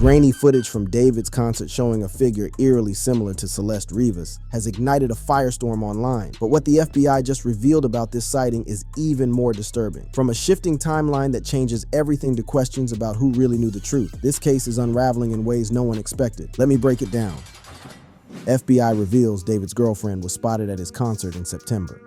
Grainy footage from David's concert showing a figure eerily similar to Celeste Rivas has ignited a firestorm online, but what the FBI just revealed about this sighting is even more disturbing. From a shifting timeline that changes everything to questions about who really knew the truth, this case is unraveling in ways no one expected. Let me break it down. FBI reveals David's girlfriend was spotted at his concert in September.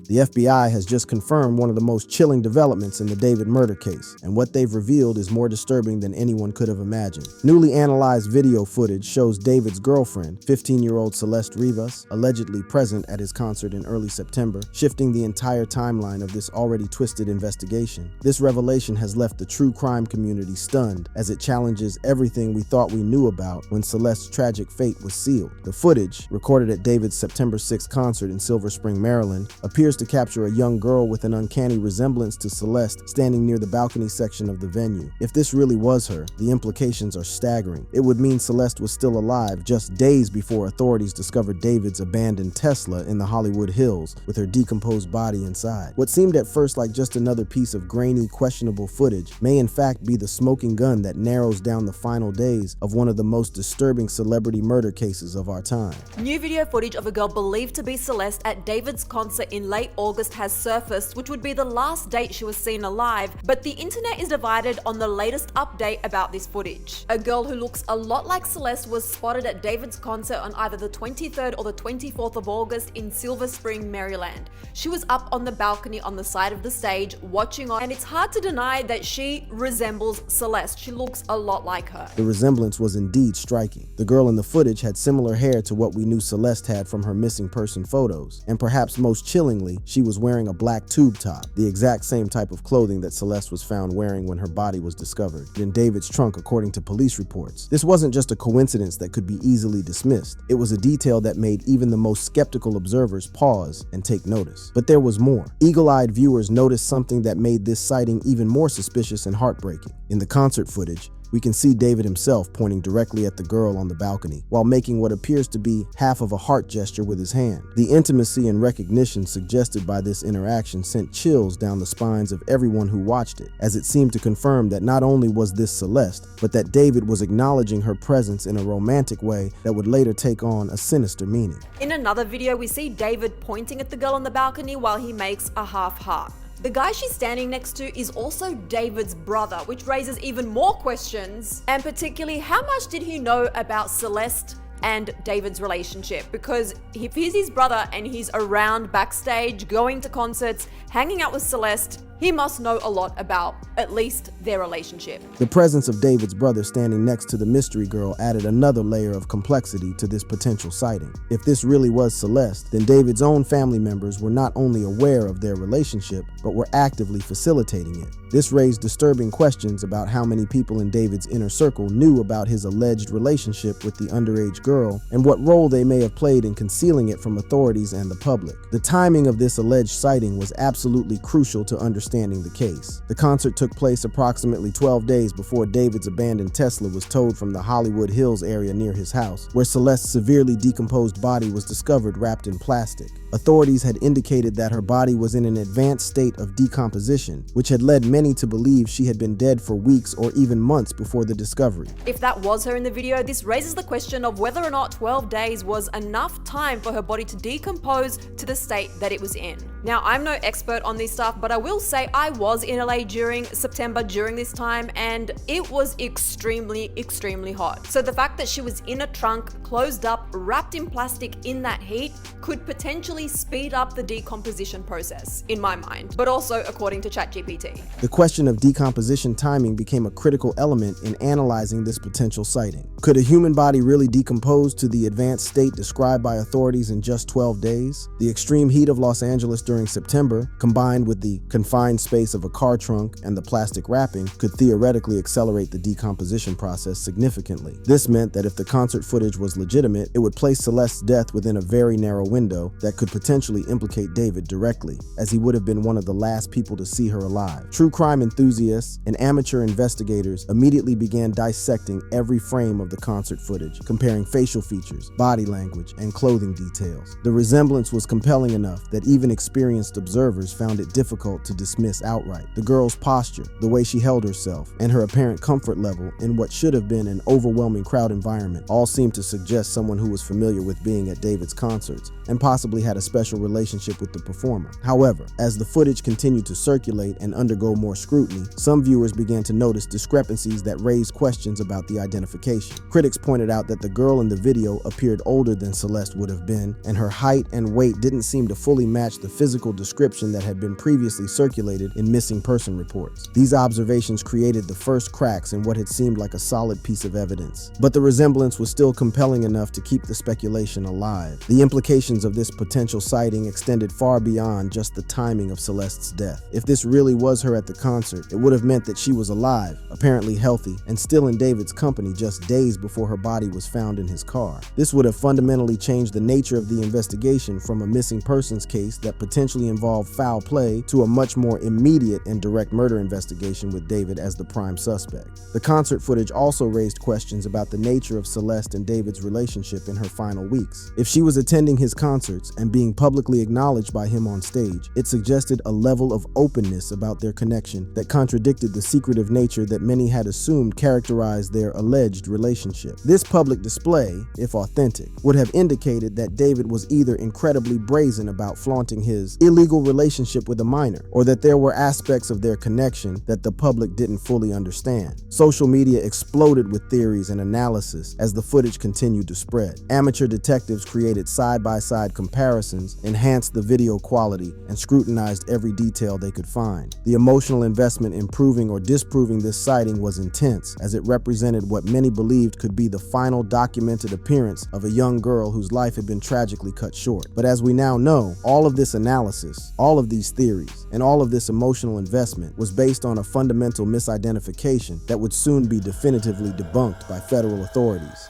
The FBI has just confirmed one of the most chilling developments in the David murder case, and what they've revealed is more disturbing than anyone could have imagined. Newly analyzed video footage shows David's girlfriend, 15-year-old Celeste Rivas, allegedly present at his concert in early September, shifting the entire timeline of this already twisted investigation. This revelation has left the true crime community stunned, as it challenges everything we thought we knew about when Celeste's tragic fate was sealed. The footage, recorded at David's September 6th concert in Silver Spring, Maryland, appears to capture a young girl with an uncanny resemblance to Celeste standing near the balcony section of the venue. If this really was her, the implications are staggering. It would mean Celeste was still alive just days before authorities discovered David's abandoned Tesla in the Hollywood Hills with her decomposed body inside. What seemed at first like just another piece of grainy, questionable footage may in fact be the smoking gun that narrows down the final days of one of the most disturbing celebrity murder cases of our time. New video footage of a girl believed to be Celeste at David's concert in late August has surfaced, which would be the last date she was seen alive, but the internet is divided on the latest update about this footage. A girl who looks a lot like Celeste was spotted at David's concert on either the 23rd or the 24th of August in Silver Spring, Maryland. She was up on the balcony on the side of the stage watching on, and it's hard to deny that she resembles Celeste. She looks a lot like her. The resemblance was indeed striking. The girl in the footage had similar hair to what we knew Celeste had from her missing person photos, and perhaps most chillingly, she was wearing a black tube top, the exact same type of clothing that Celeste was found wearing when her body was discovered in David's trunk, according to police reports. This wasn't just a coincidence that could be easily dismissed. It was a detail that made even the most skeptical observers pause and take notice. But there was more. Eagle-eyed viewers noticed something that made this sighting even more suspicious and heartbreaking. In the concert footage, we can see David himself pointing directly at the girl on the balcony, while making what appears to be half of a heart gesture with his hand. The intimacy and recognition suggested by this interaction sent chills down the spines of everyone who watched it, as it seemed to confirm that not only was this Celeste, but that David was acknowledging her presence in a romantic way that would later take on a sinister meaning. In another video, we see David pointing at the girl on the balcony while he makes a half heart. The guy she's standing next to is also David's brother, which raises even more questions, and particularly how much did he know about Celeste and David's relationship? Because if he's his brother and he's around backstage, going to concerts, hanging out with Celeste, he must know a lot about at least their relationship. The presence of David's brother standing next to the mystery girl added another layer of complexity to this potential sighting. If this really was Celeste, then David's own family members were not only aware of their relationship, but were actively facilitating it. This raised disturbing questions about how many people in David's inner circle knew about his alleged relationship with the underage girl and what role they may have played in concealing it from authorities and the public. The timing of this alleged sighting was absolutely crucial to understanding the case. The concert took place approximately 12 days before David's abandoned Tesla was towed from the Hollywood Hills area near his house, where Celeste's severely decomposed body was discovered wrapped in plastic. Authorities had indicated that her body was in an advanced state of decomposition, which had led many to believe she had been dead for weeks or even months before the discovery. If that was her in the video, this raises the question of whether or not 12 days was enough time for her body to decompose to the state that it was in. Now, I'm no expert on this stuff, but I will say I was in LA during September during this time, and it was extremely, extremely hot. So the fact that she was in a trunk, closed up, wrapped in plastic in that heat could potentially speed up the decomposition process, in my mind, but also according to ChatGPT. The question of decomposition timing became a critical element in analyzing this potential sighting. Could a human body really decompose to the advanced state described by authorities in just 12 days? The extreme heat of Los Angeles during September, combined with the confined space of a car trunk and the plastic wrapping, could theoretically accelerate the decomposition process significantly. This meant that if the concert footage was legitimate, it would place Celeste's death within a very narrow window that could potentially implicate David directly, as he would have been one of the last people to see her alive. True crime enthusiasts and amateur investigators immediately began dissecting every frame of the concert footage, comparing facial features, body language, and clothing details. The resemblance was compelling enough that even experienced experienced observers found it difficult to dismiss outright. The girl's posture, the way she held herself, and her apparent comfort level in what should have been an overwhelming crowd environment all seemed to suggest someone who was familiar with being at David's concerts and possibly had a special relationship with the performer. However, as the footage continued to circulate and undergo more scrutiny, some viewers began to notice discrepancies that raised questions about the identification. Critics pointed out that the girl in the video appeared older than Celeste would have been, and her height and weight didn't seem to fully match the physical description that had been previously circulated in missing person reports. These observations created the first cracks in what had seemed like a solid piece of evidence. But the resemblance was still compelling enough to keep the speculation alive. The implications of this potential sighting extended far beyond just the timing of Celeste's death. If this really was her at the concert, it would have meant that she was alive, apparently healthy, and still in David's company just days before her body was found in his car. This would have fundamentally changed the nature of the investigation from a missing persons case that potentially involved foul play to a much more immediate and direct murder investigation with David as the prime suspect. The concert footage also raised questions about the nature of Celeste and David's relationship in her final weeks. If she was attending his concerts and being publicly acknowledged by him on stage, it suggested a level of openness about their connection that contradicted the secretive nature that many had assumed characterized their alleged relationship. This public display, if authentic, would have indicated that David was either incredibly brazen about flaunting his illegal relationship with a minor, or that there were aspects of their connection that the public didn't fully understand. Social media exploded with theories and analysis as the footage continued to spread. Amateur detectives created side-by-side comparisons, enhanced the video quality, and scrutinized every detail they could find. The emotional investment in proving or disproving this sighting was intense, as it represented what many believed could be the final documented appearance of a young girl whose life had been tragically cut short. But as we now know, all of this analysis, all of these theories, and all of this emotional investment was based on a fundamental misidentification that would soon be definitively debunked by federal authorities.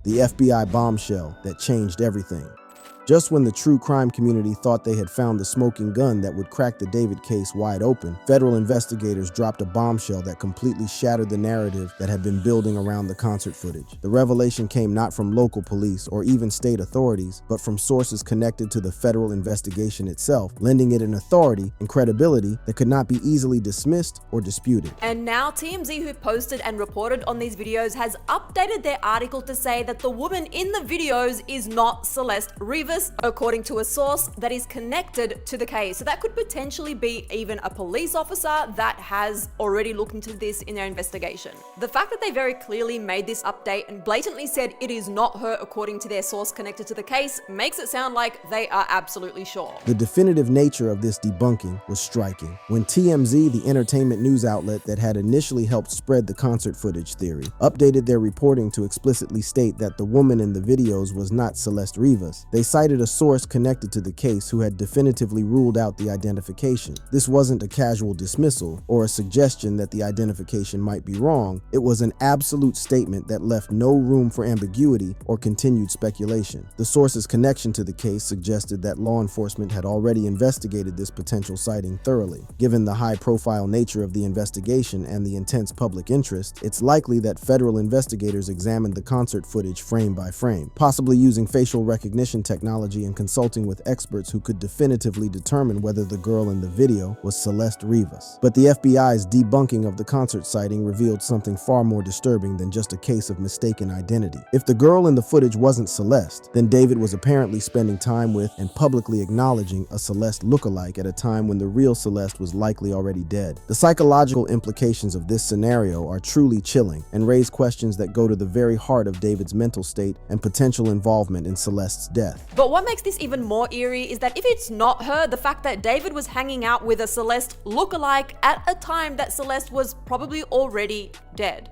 The FBI bombshell that changed everything. Just when the true crime community thought they had found the smoking gun that would crack the David case wide open, federal investigators dropped a bombshell that completely shattered the narrative that had been building around the concert footage. The revelation came not from local police or even state authorities, but from sources connected to the federal investigation itself, lending it an authority and credibility that could not be easily dismissed or disputed. And now TMZ, who posted and reported on these videos, has updated their article to say that the woman in the videos is not Celeste Rivas, according to a source that is connected to the case. So that could potentially be even a police officer that has already looked into this in their investigation. The fact that they very clearly made this update and blatantly said it is not her according to their source connected to the case makes it sound like they are absolutely sure. The definitive nature of this debunking was striking. When TMZ, the entertainment news outlet that had initially helped spread the concert footage theory, updated their reporting to explicitly state that the woman in the videos was not Celeste Rivas, they cited a source connected to the case who had definitively ruled out the identification. This wasn't a casual dismissal or a suggestion that the identification might be wrong. It was an absolute statement that left no room for ambiguity or continued speculation. The source's connection to the case suggested that law enforcement had already investigated this potential sighting thoroughly. Given the high-profile nature of the investigation and the intense public interest, it's likely that federal investigators examined the concert footage frame by frame, possibly using facial recognition technology and consulting with experts who could definitively determine whether the girl in the video was Celeste Rivas. But the FBI's debunking of the concert sighting revealed something far more disturbing than just a case of mistaken identity. If the girl in the footage wasn't Celeste, then David was apparently spending time with and publicly acknowledging a Celeste lookalike at a time when the real Celeste was likely already dead. The psychological implications of this scenario are truly chilling and raise questions that go to the very heart of David's mental state and potential involvement in Celeste's death. But what makes this even more eerie is that if it's not her, the fact that David was hanging out with a Celeste lookalike at a time that Celeste was probably already dead.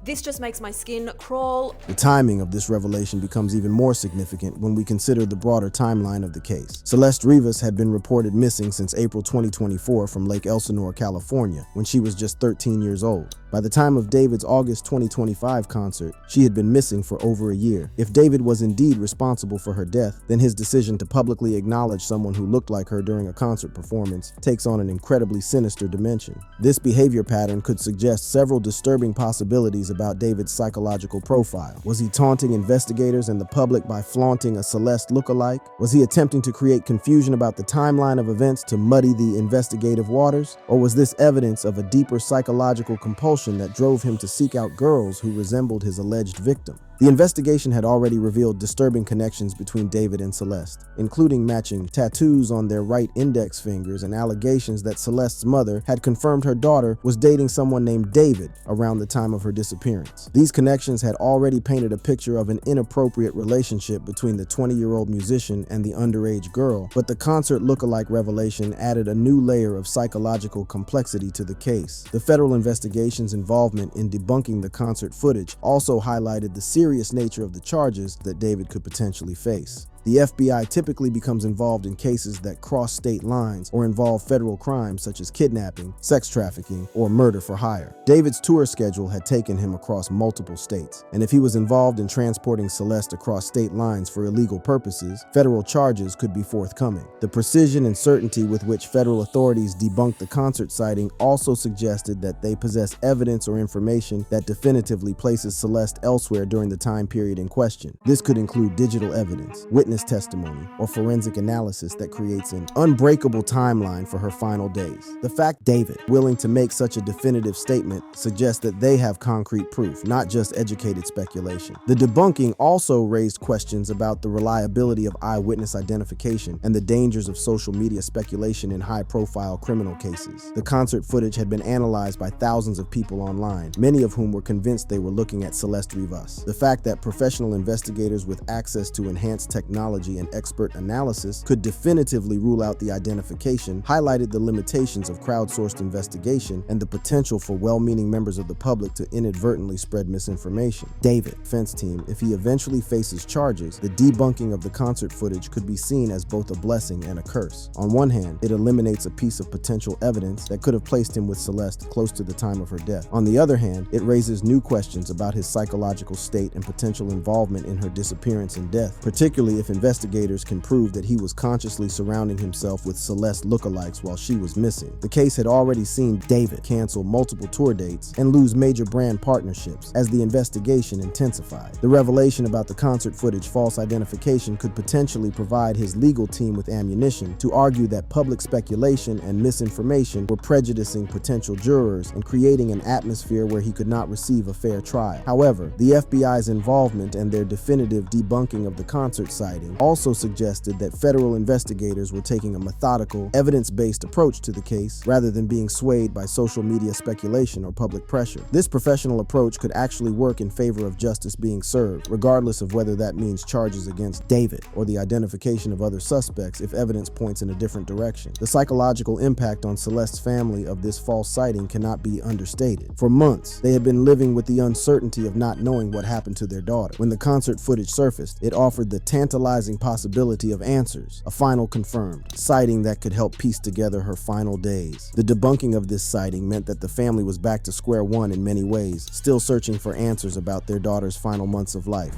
This just makes my skin crawl. The timing of this revelation becomes even more significant when we consider the broader timeline of the case. Celeste Rivas had been reported missing since April 2024 from Lake Elsinore, California, when she was just 13 years old. By the time of David's August 2025 concert, she had been missing for over a year. If David was indeed responsible for her death, then his decision to publicly acknowledge someone who looked like her during a concert performance takes on an incredibly sinister dimension. This behavior pattern could suggest several disturbing possibilities about about David's psychological profile. Was he taunting investigators and the public by flaunting a Celeste lookalike? Was he attempting to create confusion about the timeline of events to muddy the investigative waters? Or was this evidence of a deeper psychological compulsion that drove him to seek out girls who resembled his alleged victim? The investigation had already revealed disturbing connections between David and Celeste, including matching tattoos on their right index fingers and allegations that Celeste's mother had confirmed her daughter was dating someone named David around the time of her disappearance. These connections had already painted a picture of an inappropriate relationship between the 20-year-old musician and the underage girl, but the concert lookalike revelation added a new layer of psychological complexity to the case. The federal investigation's involvement in debunking the concert footage also highlighted the serious nature of the charges that David could potentially face. The FBI typically becomes involved in cases that cross state lines or involve federal crimes such as kidnapping, sex trafficking, or murder for hire. David's tour schedule had taken him across multiple states, and if he was involved in transporting Celeste across state lines for illegal purposes, federal charges could be forthcoming. The precision and certainty with which federal authorities debunked the concert sighting also suggested that they possess evidence or information that definitively places Celeste elsewhere during the time period in question. This could include digital evidence, witness testimony, or forensic analysis that creates an unbreakable timeline for her final days. The fact David willing to make such a definitive statement suggests that they have concrete proof, not just educated speculation. The debunking also raised questions about the reliability of eyewitness identification and the dangers of social media speculation in high-profile criminal cases. The concert footage had been analyzed by thousands of people online, many of whom were convinced they were looking at Celeste Rivas. The fact that professional investigators with access to enhanced technology and expert analysis could definitively rule out the identification highlighted the limitations of crowdsourced investigation and the potential for well-meaning members of the public to inadvertently spread misinformation. David, defense team, if he eventually faces charges, the debunking of the concert footage could be seen as both a blessing and a curse. On one hand, it eliminates a piece of potential evidence that could have placed him with Celeste close to the time of her death. On the other hand, it raises new questions about his psychological state and potential involvement in her disappearance and death, particularly if investigators can prove that he was consciously surrounding himself with Celeste lookalikes while she was missing. The case had already seen David cancel multiple tour dates and lose major brand partnerships as the investigation intensified. The revelation about the concert footage false identification could potentially provide his legal team with ammunition to argue that public speculation and misinformation were prejudicing potential jurors and creating an atmosphere where he could not receive a fair trial. However, the FBI's involvement and their definitive debunking of the concert sighting also suggested that federal investigators were taking a methodical, evidence-based approach to the case rather than being swayed by social media speculation or public pressure. This professional approach could actually work in favor of justice being served, regardless of whether that means charges against David or the identification of other suspects if evidence points in a different direction. The psychological impact on Celeste's family of this false sighting cannot be understated. For months, they had been living with the uncertainty of not knowing what happened to their daughter. When the concert footage surfaced, it offered the tantalizing possibility of answers, a final confirmed sighting that could help piece together her final days. The debunking of this sighting meant that the family was back to square one in many ways, still searching for answers about their daughter's final months of life.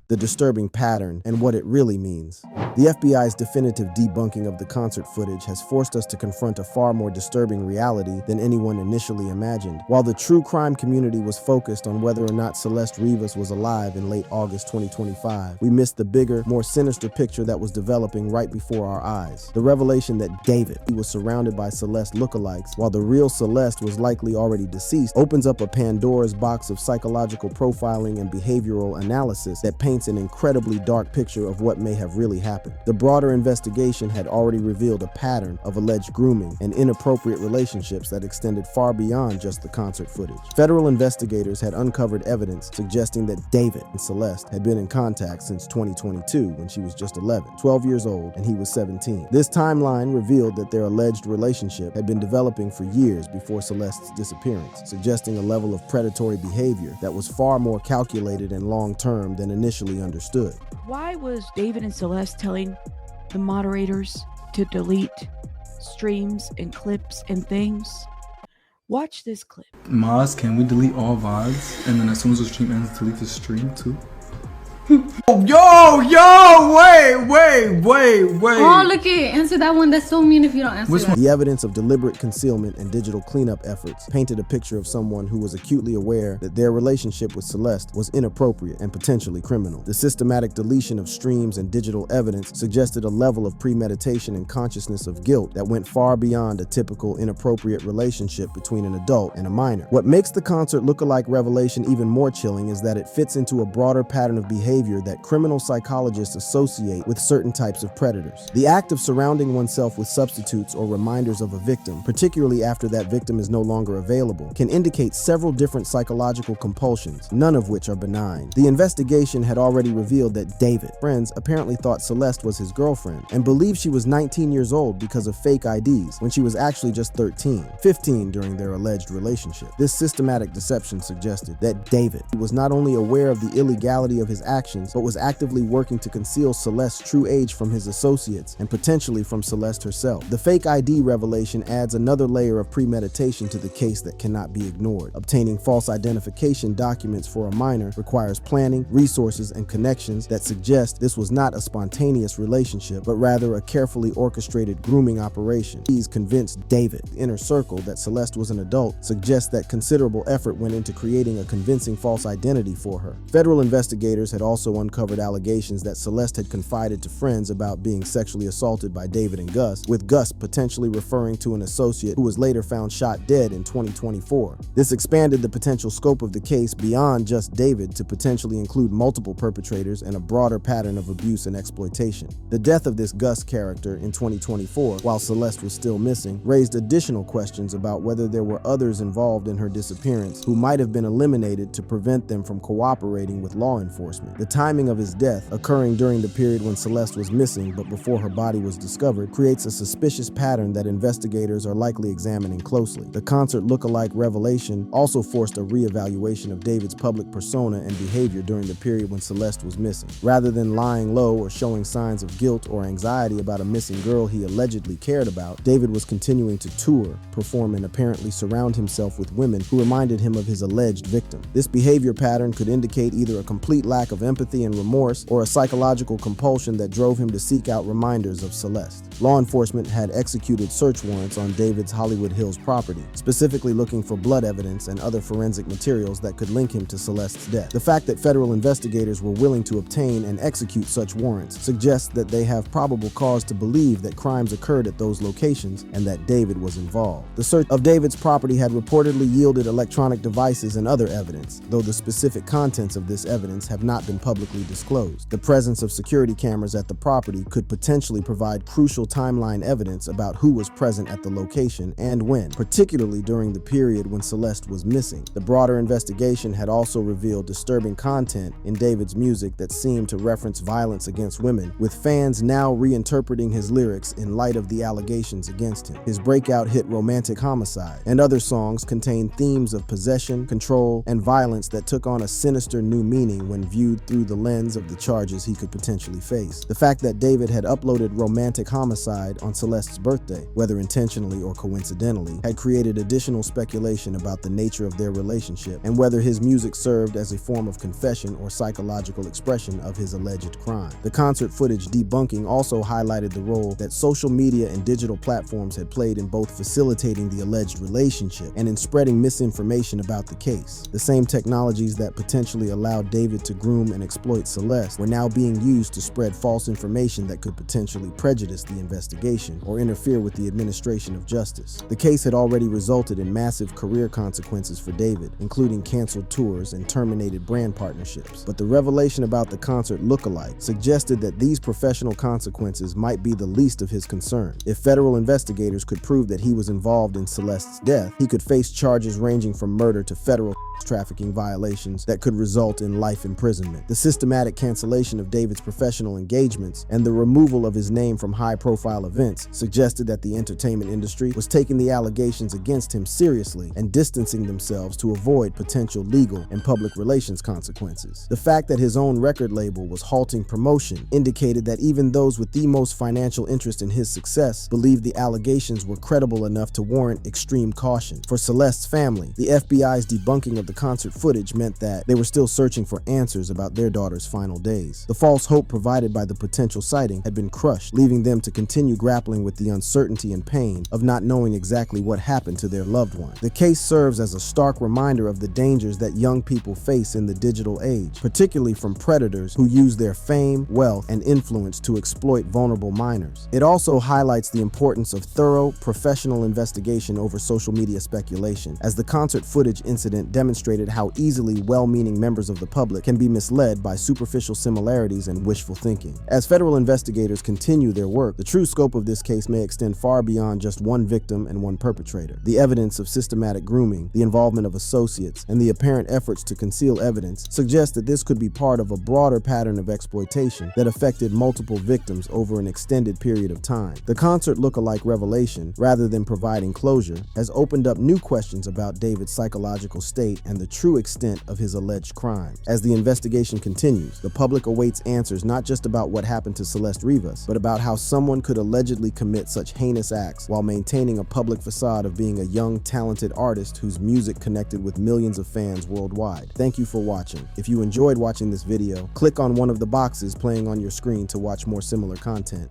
The disturbing pattern, and what it really means. The FBI's definitive debunking of the concert footage has forced us to confront a far more disturbing reality than anyone initially imagined. While the true crime community was focused on whether or not Celeste Rivas was alive in late August 2025, we missed the bigger, more sinister picture that was developing right before our eyes. The revelation that David was surrounded by Celeste lookalikes, while the real Celeste was likely already deceased, opens up a Pandora's box of psychological profiling and behavioral analysis that paints an incredibly dark picture of what may have really happened. The broader investigation had already revealed a pattern of alleged grooming and inappropriate relationships that extended far beyond just the concert footage. Federal investigators had uncovered evidence suggesting that David and Celeste had been in contact since 2022 when she was just 11, 12 years old, and he was 17. This timeline revealed that their alleged relationship had been developing for years before Celeste's disappearance, suggesting a level of predatory behavior that was far more calculated and long-term than initially understood. Why was David and Celeste telling the moderators to delete streams and clips and things? Watch this clip. Maz, can we delete all VODs? And then as soon as the stream ends, delete the stream too? Wait. Oh, look it. Answer that one. That's so mean if you don't answer that. The evidence of deliberate concealment and digital cleanup efforts painted a picture of someone who was acutely aware that their relationship with Celeste was inappropriate and potentially criminal. The systematic deletion of streams and digital evidence suggested a level of premeditation and consciousness of guilt that went far beyond a typical inappropriate relationship between an adult and a minor. What makes the concert lookalike revelation even more chilling is that it fits into a broader pattern of behavior that criminal psychologists associate with certain types of predators. The act of surrounding oneself with substitutes or reminders of a victim, particularly after that victim is no longer available, can indicate several different psychological compulsions, none of which are benign. The investigation had already revealed that David, friends apparently thought Celeste was his girlfriend and believed she was 19 years old because of fake IDs when she was actually just 15 during their alleged relationship. This systematic deception suggested that David was not only aware of the illegality of his actions, but was actively working to conceal Celeste's true age from his associates and potentially from Celeste herself. The fake ID revelation adds another layer of premeditation to the case that cannot be ignored. Obtaining false identification documents for a minor requires planning, resources, and connections that suggest this was not a spontaneous relationship, but rather a carefully orchestrated grooming operation. These convinced David, the inner circle, that Celeste was an adult suggests that considerable effort went into creating a convincing false identity for her. Federal investigators had also uncovered allegations that Celeste had confided to friends about being sexually assaulted by David and Gus, with Gus potentially referring to an associate who was later found shot dead in 2024. This expanded the potential scope of the case beyond just David to potentially include multiple perpetrators and a broader pattern of abuse and exploitation. The death of this Gus character in 2024, while Celeste was still missing, raised additional questions about whether there were others involved in her disappearance who might have been eliminated to prevent them from cooperating with law enforcement. The timing of his death, occurring during the period when Celeste was missing but before her body was discovered, creates a suspicious pattern that investigators are likely examining closely. The concert lookalike revelation also forced a reevaluation of David's public persona and behavior during the period when Celeste was missing. Rather than lying low or showing signs of guilt or anxiety about a missing girl he allegedly cared about, David was continuing to tour, perform, and apparently surround himself with women who reminded him of his alleged victim. This behavior pattern could indicate either a complete lack of empathy and remorse or a psychological compulsion that drove him to seek out reminders of Celeste. Law enforcement had executed search warrants on David's Hollywood Hills property, specifically looking for blood evidence and other forensic materials that could link him to Celeste's death. The fact that federal investigators were willing to obtain and execute such warrants suggests that they have probable cause to believe that crimes occurred at those locations and that David was involved. The search of David's property had reportedly yielded electronic devices and other evidence, though the specific contents of this evidence have not been publicly disclosed. The presence of security cameras at the property could potentially provide crucial timeline evidence about who was present at the location and when, particularly during the period when Celeste was missing. The broader investigation had also revealed disturbing content in David's music that seemed to reference violence against women, with fans now reinterpreting his lyrics in light of the allegations against him. His breakout hit Romantic Homicide and other songs contained themes of possession, control, and violence that took on a sinister new meaning when viewed through the lens of the charges he could potentially face. The fact that David had uploaded Romantic Homicide on Celeste's birthday, whether intentionally or coincidentally, had created additional speculation about the nature of their relationship and whether his music served as a form of confession or psychological expression of his alleged crime. The concert footage debunking also highlighted the role that social media and digital platforms had played in both facilitating the alleged relationship and in spreading misinformation about the case. The same technologies that potentially allowed David to groom and exploit Celeste were now being used to spread false information that could potentially prejudice the investigation or interfere with the administration of justice. The case had already resulted in massive career consequences for David, including canceled tours and terminated brand partnerships. But the revelation about the concert lookalike suggested that these professional consequences might be the least of his concern. If federal investigators could prove that he was involved in Celeste's death, he could face charges ranging from murder to federal trafficking violations that could result in life imprisonment. The systematic cancellation of David's professional engagements and the removal of his name from high-profile events suggested that the entertainment industry was taking the allegations against him seriously and distancing themselves to avoid potential legal and public relations consequences. The fact that his own record label was halting promotion indicated that even those with the most financial interest in his success believed the allegations were credible enough to warrant extreme caution. For Celeste's family, the FBI's debunking of the concert footage meant that they were still searching for answers about their daughter's final days. The false hope provided by the potential sighting had been crushed, leaving them to continue grappling with the uncertainty and pain of not knowing exactly what happened to their loved one. The case serves as a stark reminder of the dangers that young people face in the digital age, particularly from predators who use their fame, wealth, and influence to exploit vulnerable minors. It also highlights the importance of thorough, professional investigation over social media speculation, as the concert footage incident demonstrated how easily well-meaning members of the public can be misled by superficial similarities and wishful thinking. As federal investigators continue their work, the true scope of this case may extend far beyond just one victim and one perpetrator. The evidence of systematic grooming, the involvement of associates, and the apparent efforts to conceal evidence suggest that this could be part of a broader pattern of exploitation that affected multiple victims over an extended period of time. The concert lookalike revelation, rather than providing closure, has opened up new questions about David's psychological state and the true extent of his alleged crimes. As the investigation continues, the public awaits answers not just about what happened to Celeste Rivas, but about how someone could allegedly commit such heinous acts while maintaining a public facade of being a young, talented artist whose music connected with millions of fans worldwide. Thank you for watching. If you enjoyed watching this video, click on one of the boxes playing on your screen to watch more similar content.